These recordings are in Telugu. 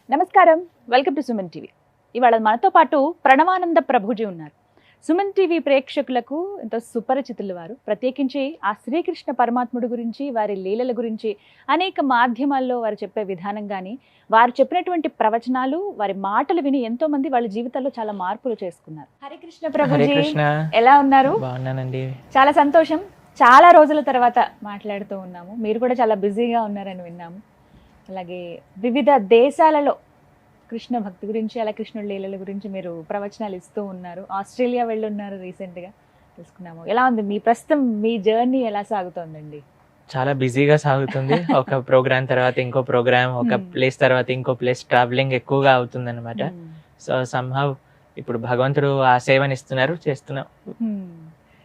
నమస్కారం, వెల్కమ్ టు సుమన్ టీవీ. ఇవాళ మనతో పాటు ప్రణవానంద ప్రభుజీ ఉన్నారు. సుమన్ టీవీ ప్రేక్షకులకు ఎంతో సుపరిచితులు వారు. ప్రత్యేకించి ఆ శ్రీకృష్ణ పరమాత్ముడి గురించి, వారి లీలల గురించి అనేక మాధ్యమాల్లో వారు చెప్పే విధానం కానీ, వారు చెప్పినటువంటి ప్రవచనాలు, వారి మాటలు విని ఎంతో మంది వాళ్ళ జీవితాల్లో చాలా మార్పులు చేసుకున్నారు. హరే కృష్ణ ప్రభుజీ, ఎలా ఉన్నారు? బాగున్నానండి. చాలా సంతోషం. చాలా రోజుల తర్వాత మాట్లాడుతూ ఉన్నాము. మీరు కూడా చాలా బిజీగా ఉన్నారని విన్నాము. అలాగే వివిధ దేశాలలో కృష్ణ భక్తి గురించి, అలా కృష్ణుడి లీలల గురించి మీరు ప్రవచనాలు ఇస్తూ ఉన్నారు. ఆస్ట్రేలియా వెళ్ళున్నారు రీసెంట్గా, తెలుసుకున్నాము. ఎలా ఉంది మీ ప్రస్తుతం మీ జర్నీ, ఎలా సాగుతోందండి? చాలా బిజీగా సాగుతుంది. ఒక ప్రోగ్రామ్ తర్వాత ఇంకో ప్రోగ్రామ్, ఒక ప్లేస్ తర్వాత ఇంకో ప్లేస్, ట్రావెలింగ్ ఎక్కువగా అవుతుంది అనమాట. సో సమ్హౌ ఇప్పుడు భగవంతుడు ఆ సేవనిస్తున్నారు, చేస్తున్నాం.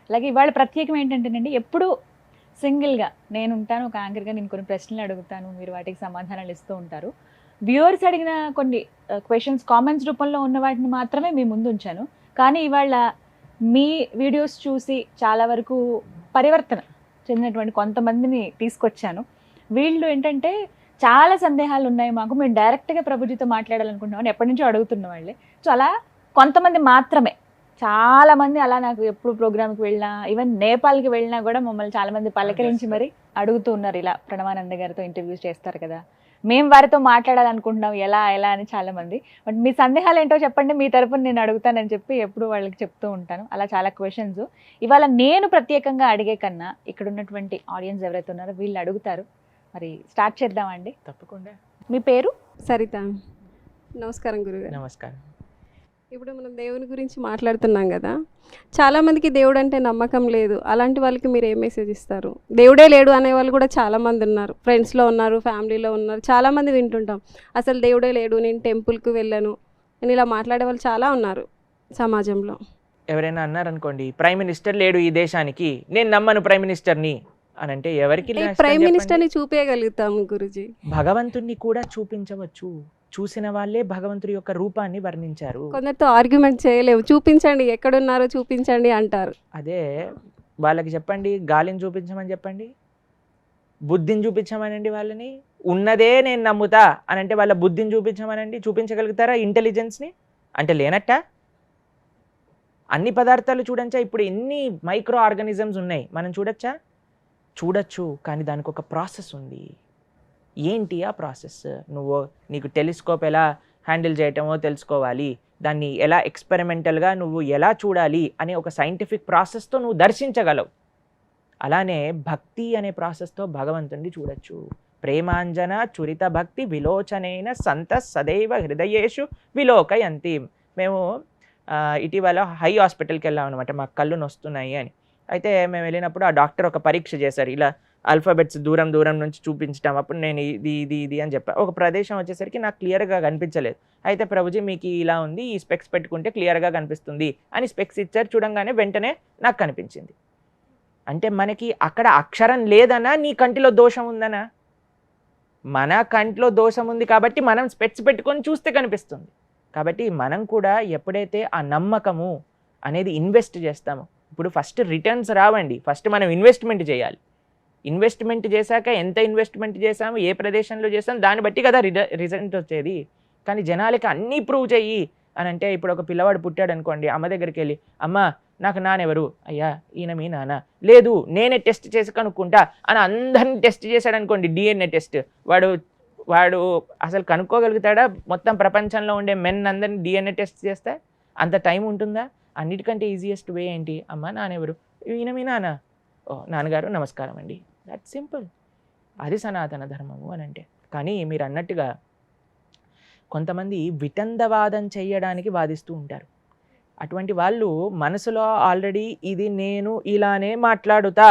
అలాగే ఇవాళ ప్రత్యేకం ఏంటంటేనండి, ఎప్పుడు సింగిల్గా నేను ఉంటాను, ఒక యాంకర్గా నేను కొన్ని ప్రశ్నలు అడుగుతాను, మీరు వాటికి సమాధానాలు ఇస్తూ ఉంటారు. వ్యూవర్స్ అడిగిన కొన్ని క్వశ్చన్స్ కామెంట్స్ రూపంలో ఉన్న వాటిని మాత్రమే మీ ముందు ఉంచాను. కానీ ఇవాళ మీ వీడియోస్ చూసి చాలా వరకు పరివర్తన చెందినటువంటి కొంతమందిని తీసుకొచ్చాను. వీళ్ళు ఏంటంటే చాలా సందేహాలు ఉన్నాయి మాకు, మేము డైరెక్ట్గా ప్రభుజీతో మాట్లాడాలనుకుంటున్నామని ఎప్పటి నుంచో అడుగుతున్న వాళ్ళే. సో అలా కొంతమంది మాత్రమే, చాలామంది అలా నాకు ఎప్పుడు ప్రోగ్రామ్కి వెళ్ళినా, ఈవెన్ నేపాల్కి వెళ్ళినా కూడా మమ్మల్ని చాలామంది పలకరించి మరి అడుగుతూ ఉన్నారు, ఇలా ప్రణవానంద గారితో ఇంటర్వ్యూస్ చేస్తారు కదా, మేము వారితో మాట్లాడాలనుకుంటున్నాం, ఎలా ఎలా అని చాలామంది. బట్ మీ సందేహాలు ఏంటో చెప్పండి, మీ తరపున నేను అడుగుతానని చెప్పి ఎప్పుడు వాళ్ళకి చెప్తూ ఉంటాను. అలా చాలా క్వశ్చన్స్ ఇవాళ నేను ప్రత్యేకంగా అడిగే కన్నా ఇక్కడ ఉన్నటువంటి ఆడియన్స్ ఎవరైతే ఉన్నారో వీళ్ళు అడుగుతారు. మరి స్టార్ట్ చేద్దామండి. తప్పకుండా. మీ పేరు? సరిత. నమస్కారం గురుగారు. నమస్కారం. ఇప్పుడు మనం దేవుని గురించి మాట్లాడుతున్నాం కదా, చాలామందికి దేవుడు అంటే నమ్మకం లేదు. అలాంటి వాళ్ళకి మీరు ఏ మెసేజ్ ఇస్తారు? దేవుడే లేడు అనే వాళ్ళు కూడా చాలామంది ఉన్నారు, ఫ్రెండ్స్లో ఉన్నారు, ఫ్యామిలీలో ఉన్నారు, చాలామంది వింటుంటాం. అసలు దేవుడే లేడు, నేను టెంపుల్కి వెళ్ళను, నేను ఇలా మాట్లాడే వాళ్ళు చాలా ఉన్నారు సమాజంలో. ఎవరైనా అన్నారనుకోండి, ప్రైమ్ మినిస్టర్ లేడు ఈ దేశానికి, నేను నమ్మను ప్రైమ్ మినిస్టర్ని అని అంటే ఎవరికి ప్రైమ్ మినిస్టర్ని చూపించగలుగుతాము గురుజీ. భగవంతుణ్ణి కూడా చూపించవచ్చు. చూసిన వాళ్ళే భగవంతుడి యొక్క రూపాన్ని వర్ణించారు. కొందరితో ఆర్గ్యుమెంట్ చేయలేము, చూపించండి ఎక్కడున్నారో చూపించండి అంటారు. అదే వాళ్ళకి చెప్పండి, గాలిని చూపించమని చెప్పండి, బుద్ధిని చూపించమనండి వాళ్ళని. ఉన్నదే నేను నమ్ముతా అని అంటే వాళ్ళ బుద్ధిని చూపించమనండి. చూపించగలుగుతారా ఇంటెలిజెన్స్ని? అంటే లేనట్ట. అన్ని పదార్థాలు చూడంచా, ఇప్పుడు ఎన్ని మైక్రో ఆర్గానిజమ్స్ ఉన్నాయి, మనం చూడొచ్చా? చూడొచ్చు, కానీ దానికి ఒక ప్రాసెస్ ఉంది. ఏంటి ఆ ప్రాసెస్? నీకు టెలిస్కోప్ ఎలా హ్యాండిల్ చేయటమో తెలుసుకోవాలి, దాన్ని ఎలా ఎక్స్పెరిమెంటల్గా నువ్వు ఎలా చూడాలి అనే ఒక సైంటిఫిక్ ప్రాసెస్తో నువ్వు దర్శించగలవు. అలానే భక్తి అనే ప్రాసెస్తో భగవంతుడిని చూడొచ్చు. ప్రేమాంజన చురిత భక్తి విలోచనైన సంత సదైవ హృదయేషు విలోకయంతి. మేము ఇటీవల హై హాస్పిటల్కి వెళ్ళాం అనమాట, మాకు కళ్ళు నొస్తున్నాయి అని. అయితే మేము వెళ్ళినప్పుడు ఆ డాక్టర్ ఒక పరీక్ష చేశారు, ఇలా ఆల్ఫాబెట్స్ దూరం దూరం నుంచి చూపించడం. అప్పుడు నేను ఇది ఇది ఇది అని చెప్పాను. ఒక ప్రదేశం వచ్చేసరికి నాకు క్లియర్గా కనిపించలేదు. అయితే ప్రభుజీ మీకు ఇలా ఉంది, ఈ స్పెక్స్ పెట్టుకుంటే క్లియర్గా కనిపిస్తుంది అని స్పెక్స్ ఇచ్చారు. చూడంగానే వెంటనే నాకు కనిపించింది. అంటే మనకి అక్కడ అక్షరం లేదనా, నీ కంటిలో దోషం ఉందనా? మన కంటిలో దోషం ఉంది కాబట్టి మనం స్పెక్స్ పెట్టుకొని చూస్తే కనిపిస్తుంది. కాబట్టి మనం కూడా ఎప్పుడైతే ఆ నమ్మకము అనేది ఇన్వెస్ట్ చేస్తామో, ఇప్పుడు ఫస్ట్ రిటర్న్స్ రావండి, ఫస్ట్ మనం ఇన్వెస్ట్మెంట్ చేయాలి. ఇన్వెస్ట్మెంట్ చేశాక ఎంత ఇన్వెస్ట్మెంట్ చేసాము, ఏ ప్రదేశంలో చేసాము, దాన్ని బట్టి కదా రిజల్ట్ వచ్చేది. కానీ జనాలకి అన్నీ ప్రూవ్ చెయ్యి అని అంటే, ఇప్పుడు ఒక పిల్లవాడు పుట్టాడు అనుకోండి, అమ్మ దగ్గరికి వెళ్ళి, అమ్మ నాకు నాన్నెవరు? అయ్యా ఈయన మీ నాన్న. లేదు నేనే టెస్ట్ చేసి కనుక్కుంటా అని అందరిని టెస్ట్ చేశాడు అనుకోండి, డిఎన్ఏ టెస్ట్, వాడు అసలు కనుక్కోగలుగుతాడా? మొత్తం ప్రపంచంలో ఉండే మెన్ అందరినీ డిఎన్ఏ టెస్ట్ చేస్తే అంత టైం ఉంటుందా? అన్నిటికంటే ఈజియెస్ట్ వే ఏంటి? అమ్మ నాన్నెవరు? ఈయన మీ నాన్న. ఓ నాన్నగారు నమస్కారం అండి. That simple. అది సనాతన ధర్మము అని అంటే. కానీ మీరు అన్నట్టుగా కొంతమంది వితండవాదం చేయడానికి వాదిస్తూ ఉంటారు. అటువంటి వాళ్ళు మనసులో ఆల్రెడీ ఇది నేను ఇలానే మాట్లాడుతా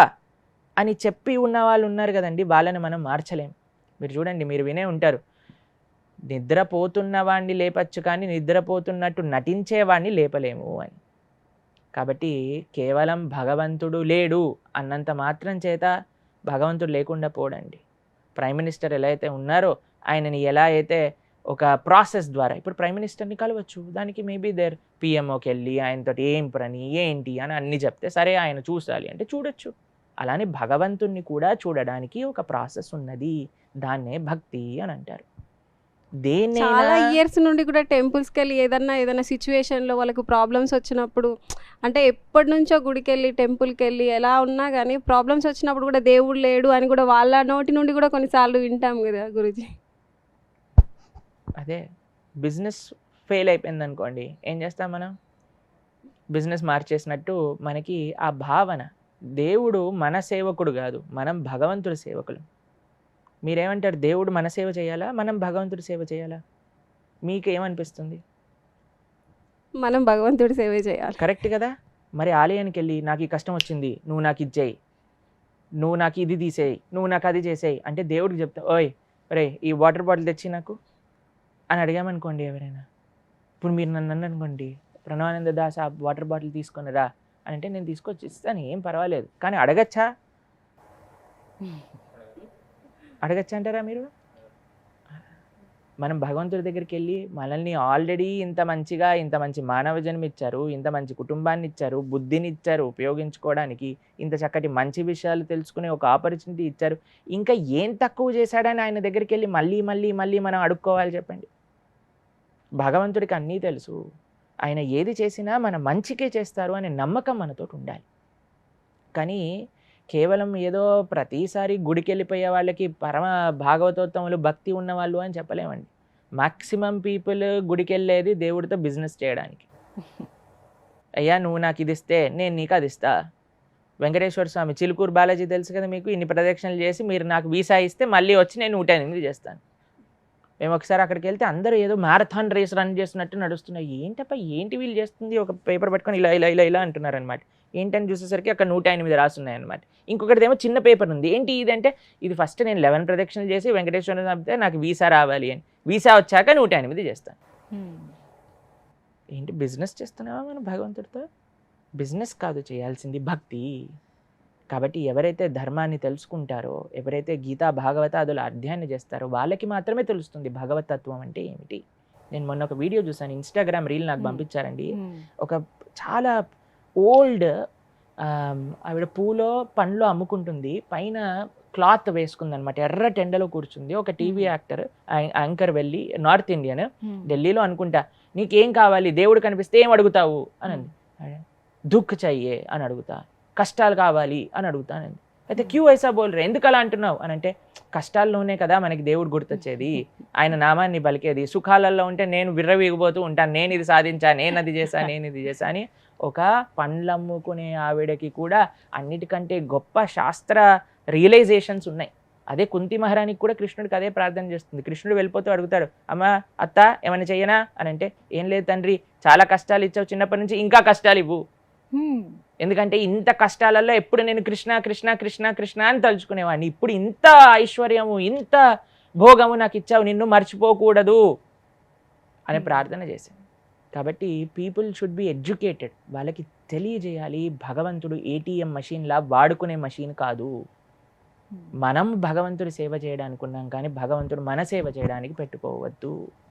అని చెప్పి ఉన్న వాళ్ళు ఉన్నారు కదండి, వాళ్ళని మనం మార్చలేం. మీరు చూడండి, మీరు వినే ఉంటారు, నిద్రపోతున్న వాడిని లేపచ్చు కానీ నిద్రపోతున్నట్టు నటించేవాడిని లేపలేము అని. కాబట్టి కేవలం భగవంతుడు లేడు అన్నంత మాత్రం చేత భగవంతుడు లేకుండా పోడండి. ప్రైమ్ మినిస్టర్ ఎలా అయితే ఉన్నారో, ఆయనని ఎలా అయితే ఒక ప్రాసెస్ ద్వారా, ఇప్పుడు ప్రైమ్ మినిస్టర్ని కలవచ్చు, దానికి మేబీ దేర్ పిఎంఓకి వెళ్ళి ఆయనతో ఏం పని ఏంటి అని అన్నీ చెప్తే సరే ఆయన చూడాలి అంటే చూడొచ్చు. అలానే భగవంతుణ్ణి కూడా చూడడానికి ఒక ప్రాసెస్ ఉన్నది, దాన్నే భక్తి అని అంటారు. దేన్నైనా చాలా ఇయర్స్ నుండి కూడా టెంపుల్స్కి వెళ్ళి ఏదైనా సిచ్యువేషన్లో వాళ్ళకు ప్రాబ్లమ్స్ వచ్చినప్పుడు, అంటే ఎప్పటి నుంచో గుడికి వెళ్ళి టెంపుల్కి వెళ్ళి ఎలా ఉన్నా కానీ ప్రాబ్లమ్స్ వచ్చినప్పుడు కూడా దేవుడు లేడు అని కూడా వాళ్ళ నోటి నుండి కూడా కొన్నిసార్లు వింటాం కదా గురూజీ. అదే బిజినెస్ ఫెయిల్ అయిపోయింది అనుకోండి, ఏం చేస్తాం మనం? బిజినెస్ మార్చేసినట్టు మనకి ఆ భావన, దేవుడు మన సేవకుడు కాదు, మనం భగవంతుడి సేవకులు. మీరేమంటారు? దేవుడు మన సేవ చేయాలా, మనం భగవంతుడి సేవ చేయాలా? మీకు ఏమనిపిస్తుంది? మనం భగవంతుడి సేవే చేయాలి. కరెక్ట్ కదా? మరి ఆలయానికి వెళ్ళి నాకు ఈ కష్టం వచ్చింది, నువ్వు నాకు ఇది చేయి, నువ్వు నాకు ఇది తీసేయి, నువ్వు నాకు అది చేసేయి అంటే దేవుడికి చెప్తా, ఓయ్ రే ఈ వాటర్ బాటిల్ తెచ్చి నాకు అని అడిగామనుకోండి ఎవరైనా. ఇప్పుడు మీరు నన్ను అనుకోండి, ప్రణవానంద దాస్ ఆ వాటర్ బాటిల్ తీసుకొనిరా అని అంటే నేను తీసుకొచ్చి ఇస్తాను, ఏం పర్వాలేదు. కానీ అడగచ్చా? అడగచ్చా అంటారా మీరు? మనం భగవంతుడి దగ్గరికి వెళ్ళి మనల్ని ఆల్రెడీ ఇంత మంచిగా, ఇంత మంచి మానవ జన్మ ఇచ్చారు, ఇంత మంచి కుటుంబాన్ని ఇచ్చారు, బుద్ధిని ఇచ్చారు ఉపయోగించుకోవడానికి, ఇంత చక్కటి మంచి విషయాలు తెలుసుకునే ఒక ఆపర్చునిటీ ఇచ్చారు, ఇంకా ఏం తక్కువ చేశాడని ఆయన దగ్గరికి వెళ్ళి మళ్ళీ మళ్ళీ మళ్ళీ మనం అడుక్కోవాలి చెప్పండి? భగవంతుడికి అన్నీ తెలుసు, ఆయన ఏది చేసినా మన మంచికే చేస్తారు అనే నమ్మకం మనతోటి ఉండాలి. కానీ కేవలం ఏదో ప్రతిసారి గుడికి వెళ్ళిపోయే వాళ్ళకి పరమ భాగవతోత్తములు భక్తి ఉన్నవాళ్ళు అని చెప్పలేమండి. మ్యాక్సిమం పీపుల్ గుడికి వెళ్ళేది దేవుడితో బిజినెస్ చేయడానికి. అయ్యా నువ్వు నాకు ఇది ఇస్తే నేను నీకు అది ఇస్తా. వెంకటేశ్వర స్వామి చిలుకూరు బాలాజీ తెలుసు కదా మీకు, ఇన్ని ప్రదక్షిణలు చేసి మీరు నాకు వీసా ఇస్తే మళ్ళీ వచ్చి నేను 108 చేస్తాను. మేము ఒకసారి అక్కడికి వెళ్తే అందరూ ఏదో మ్యారథాన్ రేస్ రన్ చేస్తున్నట్టు నడుస్తున్నాయి. ఏంటప్ప ఏంటి వీళ్ళు చేస్తుంది, ఒక పేపర్ పట్టుకొని ఇలా ఇలా ఇలా ఇలా అంటున్నారు అనమాట. ఏంటని చూసేసరికి అక్కడ 108 రాస్తున్నాయి అనమాట. ఇంకొకటిదేమో చిన్న పేపర్ ఉంది, ఏంటి ఇది అంటే ఇది ఫస్ట్ నేను 11 ప్రదక్షిణలు చేసి వెంకటేశ్వర చంపితే నాకు వీసా రావాలి అని, వీసా వచ్చాక 108 చేస్తాను. ఏంటి బిజినెస్ చేస్తున్నావా మనం భగవంతుడితో? బిజినెస్ కాదు చేయాల్సింది, భక్తి. కాబట్టి ఎవరైతే ధర్మాన్ని తెలుసుకుంటారో, ఎవరైతే గీతా భాగవతాదుల అధ్యయనం చేస్తారో వాళ్ళకి మాత్రమే తెలుస్తుంది భగవతత్వం అంటే ఏమిటి. నేను మొన్న ఒక వీడియో చూసాను, ఇన్స్టాగ్రామ్ రీల్ నాకు పంపించారండి. ఒక చాలా ఓల్డ్ ఆవిడ పూలో పండ్లు అమ్ముకుంటుంది, పైన క్లాత్ వేసుకుంది అనమాట, ఎర్ర టెండలో కూర్చుంది. ఒక టీవీ యాక్టర్ యాంకర్ వెళ్ళి, నార్త్ ఇండియన్, ఢిల్లీలో అనుకుంటా, నీకేం కావాలి, దేవుడు కనిపిస్తే ఏం అడుగుతావు అని అంది. దుఃఖ్ చెయ్యే అని అడుగుతా, కష్టాలు కావాలి అని అడుగుతానండి. అయితే క్యూ ఐసా బోల్రే, ఎందుకు అలా అంటున్నావు అని అంటే, కష్టాల్లోనే కదా మనకి దేవుడు గుర్తొచ్చేది, ఆయన నామాన్ని పలికేది. సుఖాలలో ఉంటే నేను విర్రవీగిపోతూ ఉంటాను, నేను ఇది సాధించా, నేను అది చేశా, నేను ఇది చేశా అని. ఒక పండ్లు అమ్ముకునే ఆవిడకి కూడా అన్నిటికంటే గొప్ప శాస్త్ర రియలైజేషన్స్ ఉన్నాయి. అదే కుంతి మహారాణికి కూడా కృష్ణుడికి అదే ప్రార్థన చేస్తుంది. కృష్ణుడు వెళ్ళిపోతూ అడుగుతాడు, అమ్మ అత్త ఏమైనా చెయ్యనా అని అంటే, ఏం లేదు తండ్రి, చాలా కష్టాలు ఇచ్చావు చిన్నప్పటి నుంచి, ఇంకా కష్టాలు ఇవ్వు. ఎందుకంటే ఇంత కష్టాలలో ఎప్పుడు నేను కృష్ణ కృష్ణ కృష్ణ కృష్ణ అని తలుచుకునేవాడిని, ఇప్పుడు ఇంత ఐశ్వర్యము, ఇంత భోగము నాకు ఇచ్చావు, నిన్ను మర్చిపోకూడదు అని ప్రార్థన చేశాను. కాబట్టి పీపుల్ షుడ్ బి ఎడ్యుకేటెడ్, వాళ్ళకి తెలియజేయాలి భగవంతుడు ఏటీఎం మషిన్లా వాడుకునే మషిన్ కాదు. మనం భగవంతుడి సేవ చేయడానికి ఉన్నాం, కానీ భగవంతుడు మన సేవ చేయడానికి పెట్టుకోవద్దు.